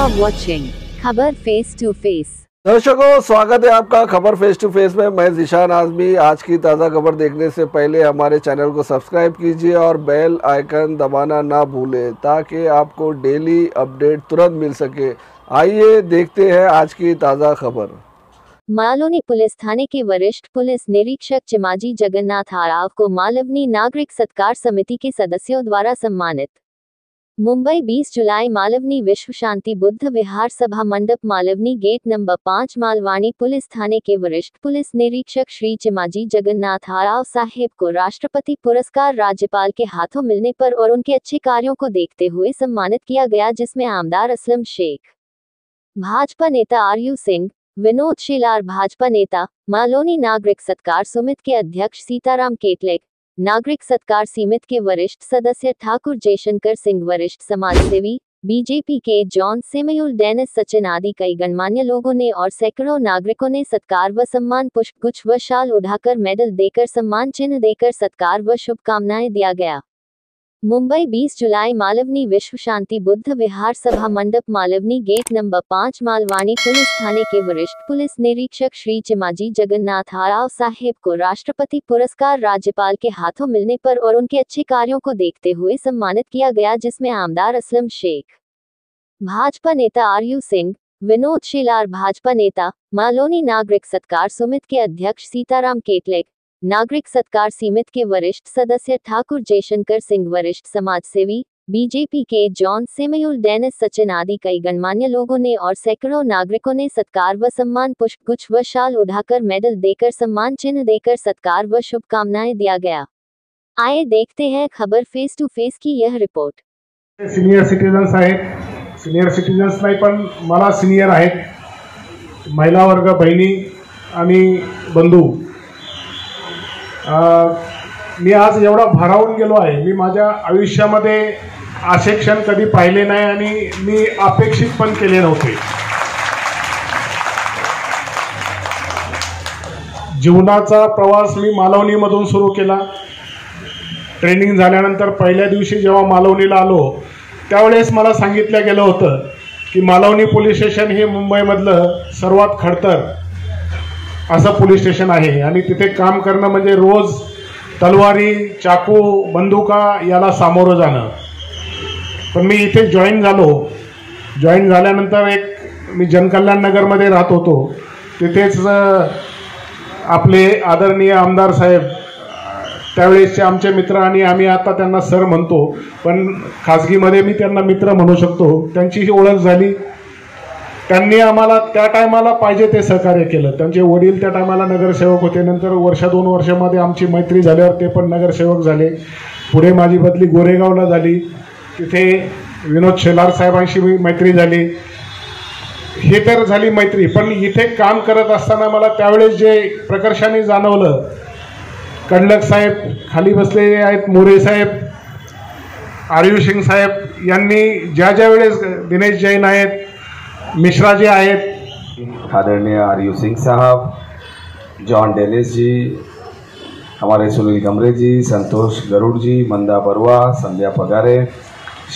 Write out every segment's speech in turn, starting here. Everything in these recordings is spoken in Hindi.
are watching खबर फेस टू फेस। दर्शकों, स्वागत है आपका खबर फेस टू फेस में। मैं ज़ीशान आज़मी। आज की ताज़ा खबर देखने से पहले हमारे चैनल को सब्सक्राइब कीजिए और बेल आइकन दबाना ना भूलें ताकि आपको डेली अपडेट तुरंत मिल सके। आइए देखते हैं आज की ताज़ा खबर। मालौनी पुलिस थाने के वरिष्ठ पुलिस निरीक्षक चिमाजी जगन्नाथ आराव को मालवनी नागरिक सत्कार समिति के सदस्यों द्वारा सम्मानित। मुंबई 20 जुलाई मालवनी विश्व शांति Buddha Vihar Sabha Mandap Malvani gate number 5 Malvani police थाने के वरिष्ठ पुलिस निरीक्षक श्री चिमाजी जगन्नाथ आराव साहेब को राष्ट्रपति पुरस्कार राज्यपाल के हाथों मिलने पर और उनके अच्छे कार्यों को देखते हुए सम्मानित किया गया, जिसमें आमदार असलम शेख, भाजपा नेता आरयू सिंह, विनोद शेलार भाजपा नेता, मालौनी नागरिक सत्कार समिति के अध्यक्ष सीताराम केटलेक, नागरिक सत्कार समिति के वरिष्ठ सदस्य ठाकुर जयशंकर सिंह, वरिष्ठ समाजसेवी बीजेपी के जॉन सेमयूल, डेनिस सचिन आदि कई गणमान्य लोगों ने और सैकड़ों नागरिकों ने सत्कार व सम्मान पुष्प गुच्छ व शाल उठाकर, मेडल देकर, सम्मान चिन्ह देकर सत्कार व शुभकामनाएं दिया गया। मुंबई 20 जुलाई मालवनी विश्व शांति Buddha Vihar Sabha Mandap Malvani gate number 5 Malvani police थाने के वरिष्ठ पुलिस निरीक्षक श्री चिमाजी जगन्नाथ आराव साहेब को राष्ट्रपति पुरस्कार राज्यपाल के हाथों मिलने पर और उनके अच्छे कार्यों को देखते हुए सम्मानित किया गया, जिसमें आमदार असलम शेख, भाजपा नेता आरयू सिंह, विनोद शेलार भाजपा नेता, मालौनी नागरिक सत्कार समिति के अध्यक्ष सीताराम केटलेक, नागरिक सत्कार समिति के वरिष्ठ सदस्य ठाकुर जयशंकर सिंह, वरिष्ठ समाजसेवी बीजेपी के जॉन सेमयूल, डेनिस सचिन आदि कई गणमान्य लोगों ने और सैकड़ों नागरिकों ने सत्कार व सम्मान पुष्प गुच्छ व शाल उठाकर, मेडल देकर, सम्मान चिन्ह देकर सत्कार व शुभकामनाएं दिया गया। आइए देखते हैं खबर फेस टू फेस की यह रिपोर्ट। सीनियर सिटीजन्स आहेत, सीनियर सिटीजन्स नाही पण मला सीनियर आहेत, महिला वर्ग, बहिणी आणि बंधू, मी आज एवढा भारावून गेलो आहे। मी माझ्या आयुष्यामध्ये असे क्षण कधी पाहिले नाही आणि मी अपेक्षित पण केले नव्हते। जीवनाचा प्रवास मी मालवणीमधून सुरू केला। ट्रेनिंग झाल्यानंतर पहिल्या दिवशी जेव्हा मालवणीला आलो त्यावेळेस मला सांगितलं गेलं होतं की मालवणी पोलीस स्टेशन हे मुंबईमधलं सर्वात खडतर असं पोलीस स्टेशन आहे आणि तिथे काम करणं म्हणजे रोज तलवारी, चाकू, बंदुका याला सामोरं जाणं। पण मी इथे जॉईन झालो। जॉईन झाल्यानंतर मी जनकल्याण नगरमध्ये राहत होतो, तिथेच आपले आदरणीय आमदार साहेब, त्यावेळेसचे आमचे मित्र आणि आम्ही आता त्यांना सर म्हणतो, पण खाजगीमध्ये मी त्यांना मित्र म्हणू शकतो, त्यांची ओळख झाली। त्यांनी आम्हाला त्या टायमाला पाहिजे ते सहकार्य केलं। त्यांचे वडील त्या टायमाला नगरसेवक होते, नंतर वर्ष-2 वर्षामध्ये आमची मैत्री झाल्यावर ते पण नगरसेवक झाले। पुढे माझी बदली गोरेगावला झाली, तिथे विनोद शेलार साहेबांशी मैत्री झाली। हे तर झाली मैत्री, पण इथे काम करत असताना मला त्यावेळेस जे प्रकर्षाने जाणवलं, कडलक साहेब खाली बसलेले आहेत, मोरे साहेब, आरयू सिंग साहेब यांनी ज्या वेळेस, दिनेश जैन आहेत, मिश्रा जी आहेत, आदरणीय आरयू सिंह साहब, जॉन डेनिस जी, हमारे सुनील कमरे जी, संतोष गरुड़ जी, मंदा बरुआ, संध्या पगारे,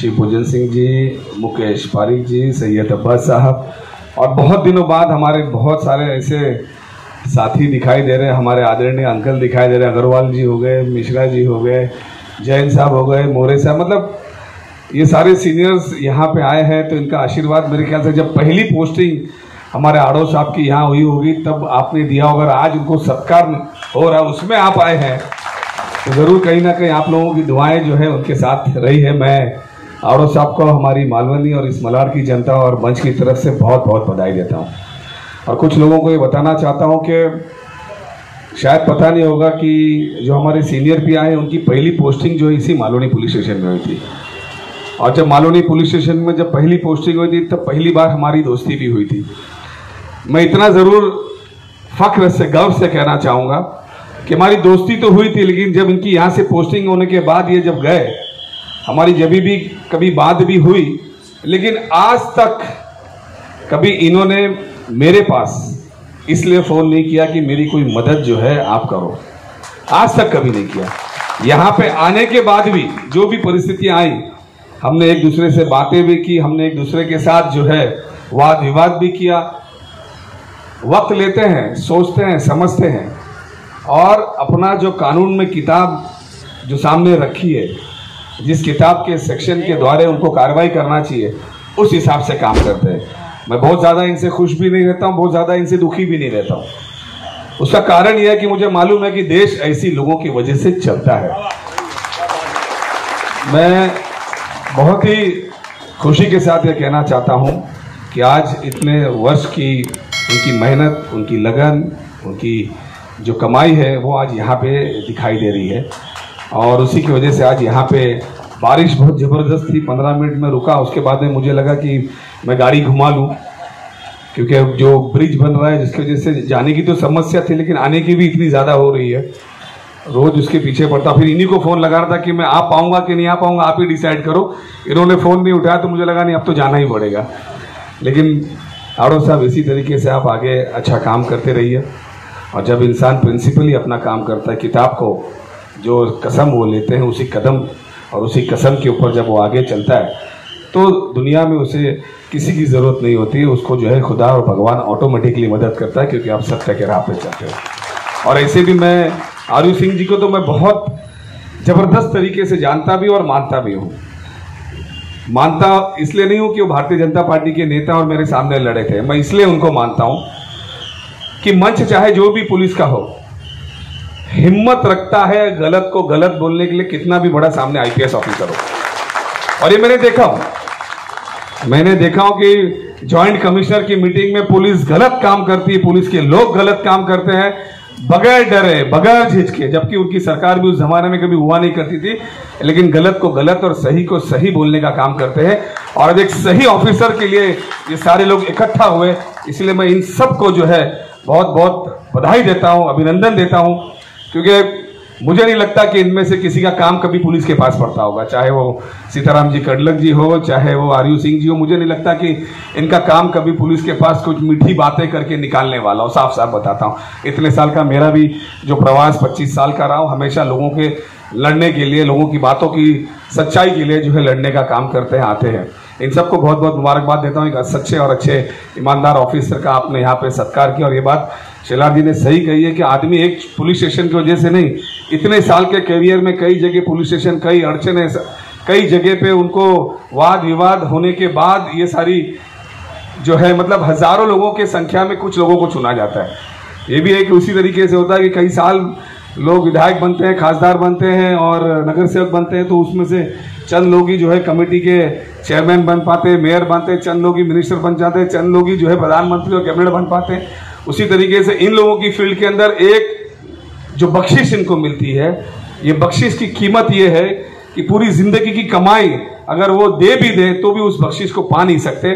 शिवपूजन सिंह जी, मुकेश पारिक जी, सैयद अब्बास साहब, और बहुत दिनों बाद हमारे बहुत सारे ऐसे साथी दिखाई दे रहे, हमारे आदरणीय अंकल दिखाई दे रहे, अग्रवाल जी हो गए, मिश्रा जी हो गए, जैन साहब हो गए, मोरे साहब, मतलब ये सारे सीनियर्स यहाँ पे आए हैं। तो इनका आशीर्वाद मेरे ख्याल से जब पहली पोस्टिंग हमारे आड़ो साहब की यहाँ हुई होगी तब आपने दिया होगा, आज उनको सत्कार हो रहा है, उसमें आप आए हैं, तो ज़रूर कहीं ना कहीं आप लोगों की दुआएं जो है उनके साथ रही है। मैं आड़ो साहब को, हमारी मालवनी और इस मलाड की जनता और मंच की तरफ से बहुत बहुत बधाई देता हूँ। और कुछ लोगों को ये बताना चाहता हूँ कि शायद पता नहीं होगा कि जो हमारे सीनियर पी आए उनकी पहली पोस्टिंग जो है इसी मालवनी पुलिस स्टेशन में हुई थी। और जब मालवनी पुलिस स्टेशन में जब पहली पोस्टिंग हुई थी तब पहली बार हमारी दोस्ती भी हुई थी। मैं इतना ज़रूर फ़ख्र से, गर्व से कहना चाहूँगा कि हमारी दोस्ती तो हुई थी, लेकिन जब इनकी यहाँ से पोस्टिंग होने के बाद ये जब गए, हमारी जब भी कभी बात भी हुई, लेकिन आज तक कभी इन्होंने मेरे पास इसलिए फ़ोन नहीं किया कि मेरी कोई मदद जो है आप करो, आज तक कभी नहीं किया। यहाँ पे आने के बाद भी जो भी परिस्थितियाँ आई, हमने एक दूसरे से बातें भी की, हमने एक दूसरे के साथ जो है वाद विवाद भी किया। वक्त लेते हैं, सोचते हैं, समझते हैं और अपना जो कानून में किताब जो सामने रखी है, जिस किताब के सेक्शन के द्वारा उनको कार्रवाई करना चाहिए, उस हिसाब से काम करते हैं। मैं बहुत ज़्यादा इनसे खुश भी नहीं रहता हूँ, बहुत ज़्यादा इनसे दुखी भी नहीं रहता हूँ। उसका कारण यह है कि मुझे मालूम है कि देश ऐसी लोगों की वजह से चलता है। मैं बहुत ही खुशी के साथ ये कहना चाहता हूँ कि आज इतने वर्ष की उनकी मेहनत, उनकी लगन, उनकी जो कमाई है वो आज यहाँ पे दिखाई दे रही है। और उसी की वजह से आज यहाँ पे बारिश बहुत ज़बरदस्त थी, 15 मिनट में रुका। उसके बाद में मुझे लगा कि मैं गाड़ी घुमा लूँ, क्योंकि जो ब्रिज बन रहा है जिसकी वजह से जाने की तो समस्या थी, लेकिन आने की भी इतनी ज़्यादा हो रही है। रोज़ उसके पीछे पड़ता, फिर इन्हीं को फ़ोन लगा रहा था कि मैं आ पाऊँगा कि नहीं आ पाऊँगा, आप ही डिसाइड करो। इन्होंने फ़ोन नहीं उठाया तो मुझे लगा नहीं, अब तो जाना ही पड़ेगा। लेकिन आड़ो साहब, इसी तरीके से आप आगे अच्छा काम करते रहिए। और जब इंसान प्रिंसिपली अपना काम करता है, किताब को जो कसम वो लेते हैं उसी कदम और उसी कसम के ऊपर जब वो आगे चलता है, तो दुनिया में उसे किसी की ज़रूरत नहीं होती है। उसको जो है खुदा और भगवान ऑटोमेटिकली मदद करता है, क्योंकि आप सत्य के राह पे चलते हो। और ऐसे भी मैं आर्यू सिंह जी को तो मैं बहुत ज़बरदस्त तरीके से जानता भी और मानता भी हूँ। मानता इसलिए नहीं हूँ कि वो भारतीय जनता पार्टी के नेता और मेरे सामने लड़े थे, मैं इसलिए उनको मानता हूँ कि मंच चाहे जो भी पुलिस का हो, हिम्मत रखता है गलत को गलत बोलने के लिए, कितना भी बड़ा सामने आईपीएस ऑफिसर हो। और ये मैंने देखा हूं कि जॉइंट कमिश्नर की मीटिंग में पुलिस गलत काम करती है, पुलिस के लोग गलत काम करते हैं बगैर डरे, बगैर झिझके, जबकि उनकी सरकार भी उस जमाने में कभी हुआ नहीं करती थी, लेकिन गलत को गलत और सही को सही बोलने का काम करते हैं। और एक सही ऑफिसर के लिए ये सारे लोग इकट्ठा हुए, इसलिए मैं इन सबको जो है बहुत बहुत बधाई देता हूं, अभिनंदन देता हूं, क्योंकि मुझे नहीं लगता कि इनमें से किसी का काम कभी पुलिस के पास पड़ता होगा, चाहे वो सीताराम जी कड़लक जी हो, चाहे वो आर्यू सिंह जी हो। मुझे नहीं लगता कि इनका काम कभी पुलिस के पास कुछ मीठी बातें करके निकालने वाला हो। साफ साफ बताता हूँ, इतने साल का मेरा भी जो प्रवास 25 साल का रहा हूँ, हमेशा लोगों के लड़ने के लिए, लोगों की बातों की सच्चाई के लिए जो है लड़ने का काम करते हैं, आते हैं। इन सबको बहुत बहुत मुबारकबाद देता हूँ। एक सच्चे और अच्छे ईमानदार ऑफिसर का आपने यहाँ पे सत्कार किया। और ये बात शेलार जी ने सही कही है कि आदमी एक पुलिस स्टेशन की वजह से नहीं, इतने साल के करियर में कई जगह पुलिस स्टेशन, कई अड़चने, कई जगह पे उनको वाद विवाद होने के बाद ये सारी जो है मतलब हजारों लोगों के संख्या में कुछ लोगों को चुना जाता है। ये भी एक उसी तरीके से होता है कि कई साल लोग विधायक बनते हैं, खासदार बनते हैं और नगर सेवक बनते हैं, तो उसमें से चंद लोग ही जो है कमेटी के चेयरमैन बन पाते हैं, मेयर बनते हैं, चंद लोग ही मिनिस्टर बन जाते हैं, चंद लोग ही जो है प्रधानमंत्री और कैबिनेट बन पाते हैं। उसी तरीके से इन लोगों की फील्ड के अंदर एक जो बख्शिश इनको मिलती है, ये बख्शिश की कीमत ये है कि पूरी जिंदगी की कमाई अगर वो दे भी दे तो भी उस बख्शिश को पा नहीं सकते,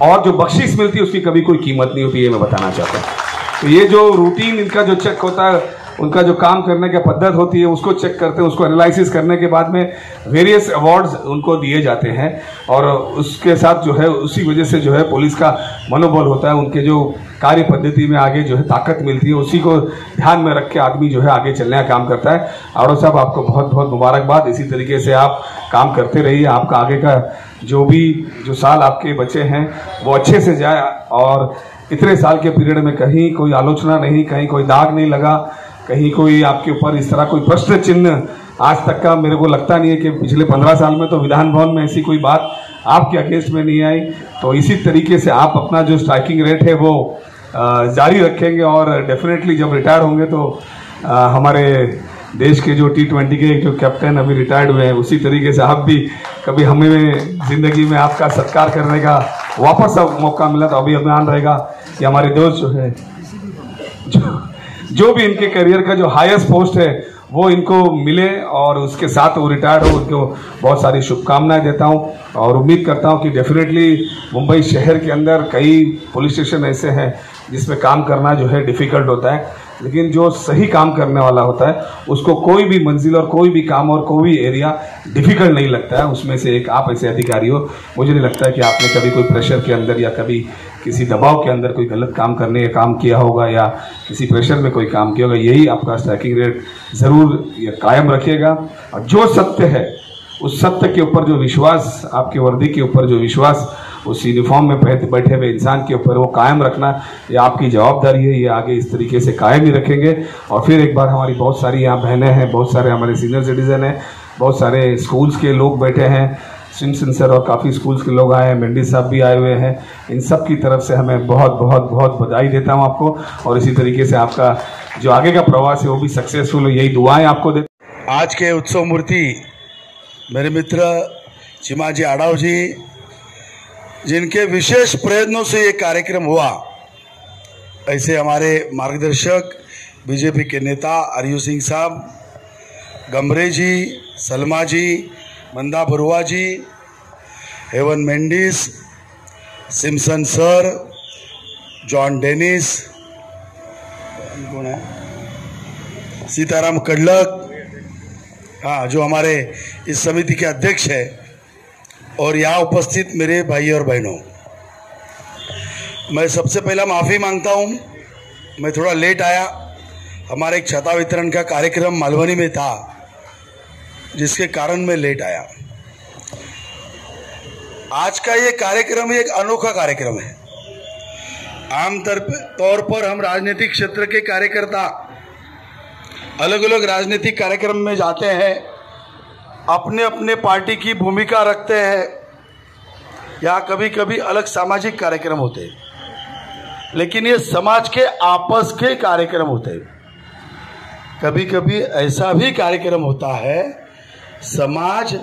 और जो बख्शिश मिलती है उसकी कभी कोई कीमत नहीं होती, ये मैं बताना चाहता हूँ। तो ये जो रूटीन इनका जो चेक होता है, उनका जो काम करने की पद्धत होती है, उसको चेक करते हैं, उसको एनालिसिस करने के बाद में वेरियस अवार्ड्स उनको दिए जाते हैं। और उसके साथ जो है उसी वजह से जो है पुलिस का मनोबल होता है, उनके जो कार्य पद्धति में आगे जो है ताकत मिलती है, उसी को ध्यान में रख के आदमी जो है आगे चलने का काम करता है। आड़ो साहब, आपको बहुत बहुत मुबारकबाद। इसी तरीके से आप काम करते रहिए, आपका आगे का जो साल आपके बचे हैं वो अच्छे से जाए, और इतने साल के पीरियड में कहीं कोई आलोचना नहीं, कहीं कोई दाग नहीं लगा, कहीं कोई आपके ऊपर इस तरह कोई प्रश्न चिन्ह आज तक का मेरे को लगता नहीं है कि पिछले 15 साल में तो विधान भवन में ऐसी कोई बात आपके अगेंस्ट में नहीं आई। तो इसी तरीके से आप अपना जो स्ट्राइकिंग रेट है वो जारी रखेंगे, और डेफिनेटली जब रिटायर होंगे तो हमारे देश के जो T20 के जो कैप्टन अभी रिटायर्ड हुए हैं, उसी तरीके से आप भी कभी हमें ज़िंदगी में आपका सत्कार करने का वापस मौका मिला तो अभी अभियान रहेगा कि हमारे दोस्त जो है जो भी इनके करियर का जो हाईएस्ट पोस्ट है वो इनको मिले, और उसके साथ वो रिटायर्ड हो, उनको बहुत सारी शुभकामनाएं देता हूं। और उम्मीद करता हूं कि डेफिनेटली मुंबई शहर के अंदर कई पुलिस स्टेशन ऐसे हैं जिसमें काम करना जो है डिफ़िकल्ट होता है, लेकिन जो सही काम करने वाला होता है उसको कोई भी मंजिल और कोई भी काम और कोई भी एरिया डिफ़िकल्ट नहीं लगता है। उसमें से एक आप ऐसे अधिकारी हो, मुझे नहीं लगता है कि आपने कभी कोई प्रेशर के अंदर या कभी किसी दबाव के अंदर कोई गलत काम करने का काम किया होगा या किसी प्रेशर में कोई काम किया होगा। यही आपका स्ट्राइकिंग रेट ज़रूर ये कायम रखिएगा, और जो सत्य है उस सत्य के ऊपर जो विश्वास, आपकी वर्दी के ऊपर जो विश्वास, उस यूनिफॉर्म में बैठे हुए इंसान के ऊपर वो कायम रखना, ये आपकी जवाबदारी है। ये आगे इस तरीके से कायम ही रखेंगे। और फिर एक बार हमारी बहुत सारी यहाँ बहनें हैं, बहुत सारे हमारे सीनियर सिटीजन हैं, बहुत सारे स्कूल्स के लोग बैठे हैं, सिमसन सर और काफ़ी स्कूल्स के लोग आए हैं, मेंडी साहब भी आए हुए हैं। इन सब की तरफ से हमें बहुत बहुत बहुत बधाई देता हूँ आपको। और इसी तरीके से आपका जो आगे का प्रवास है वो भी सक्सेसफुल हो, यही दुआएं आपको देते। आज के उत्सव मूर्ति मेरे मित्र चिमाजी आड़ाव जी, जिनके विशेष प्रयत्नों से ये कार्यक्रम हुआ, ऐसे हमारे मार्गदर्शक बीजेपी के नेता आर्यू सिंह साहब, Gamre ji, Salma ji, Manda Barua ji, Haven Mendis, Simson sir, John Dennis, कौन है, सीताराम कडलक, हाँ, जो हमारे इस समिति के अध्यक्ष है, और यहाँ उपस्थित मेरे भाई और बहनों, मैं सबसे पहला माफ़ी मांगता हूँ, मैं थोड़ा लेट आया। हमारे एक छाता वितरण का कार्यक्रम मालवनी में था, जिसके कारण मैं लेट आया। आज का ये कार्यक्रम एक अनोखा कार्यक्रम है। तौर पर हम राजनीतिक क्षेत्र के कार्यकर्ता अलग अलग राजनीतिक कार्यक्रम में जाते हैं, अपने अपने पार्टी की भूमिका रखते हैं, या कभी कभी अलग सामाजिक कार्यक्रम होते हैं, लेकिन ये समाज के आपस के कार्यक्रम होते हैं। कभी कभी ऐसा भी कार्यक्रम होता है, समाज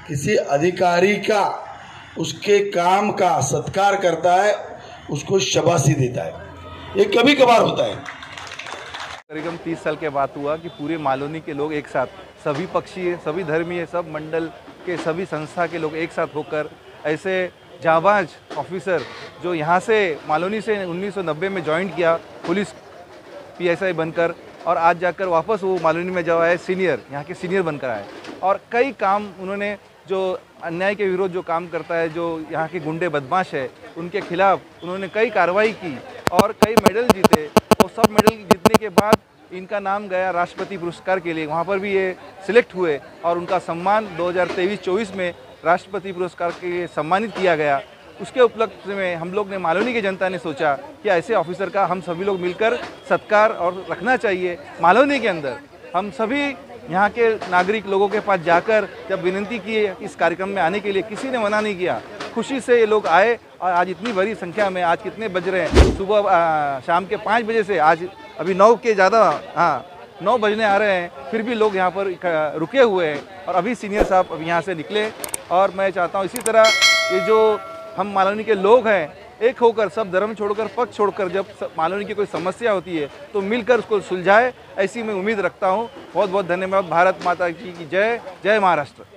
किसी अधिकारी का, उसके काम का सत्कार करता है, उसको शाबाशी देता है। ये कभी कभार होता है। करीब 30 साल के बाद हुआ कि पूरे मालवनी के लोग एक साथ, सभी पक्षीय, सभी धर्मीय, सब मंडल के, सभी संस्था के लोग एक साथ होकर ऐसे जाबाज ऑफिसर जो यहाँ से मालवनी से 1990 में ज्वाइन किया पुलिस PSI बनकर, और आज जाकर वापस वो मालवनी में जब आए सीनियर, यहाँ के सीनियर बनकर आए, और कई काम उन्होंने, जो अन्याय के विरोध जो काम करता है, जो यहाँ के गुंडे बदमाश है, उनके खिलाफ उन्होंने कई कार्रवाई की और कई मेडल जीते। और सब मेडल जीतने के बाद इनका नाम गया राष्ट्रपति पुरस्कार के लिए, वहाँ पर भी ये सिलेक्ट हुए और उनका सम्मान 2023-24 में राष्ट्रपति पुरस्कार के लिए सम्मानित किया गया। उसके उपलक्ष्य में हम लोग ने, मालवनी की जनता ने सोचा कि ऐसे ऑफिसर का हम सभी लोग मिलकर सत्कार और रखना चाहिए। मालवनी के अंदर हम सभी यहाँ के नागरिक लोगों के पास जाकर जब विनती की इस कार्यक्रम में आने के लिए, किसी ने मना नहीं किया। खुशी से ये लोग आए और आज इतनी बड़ी संख्या में, आज कितने बज रहे हैं, सुबह शाम के 5 बजे से आज अभी 9 के ज़्यादा, हाँ 9 बजने आ रहे हैं, फिर भी लोग यहाँ पर रुके हुए हैं। और अभी सीनियर साहब अभी यहाँ से निकले, और मैं चाहता हूँ इसी तरह ये जो हम मालवनी के लोग हैं, एक होकर, सब धर्म छोड़कर, पक्ष छोड़कर, जब मालवनी की कोई समस्या होती है तो मिलकर उसको सुलझाए, ऐसी मैं उम्मीद रखता हूँ। बहुत बहुत धन्यवाद। भारत माता की जय। जय महाराष्ट्र।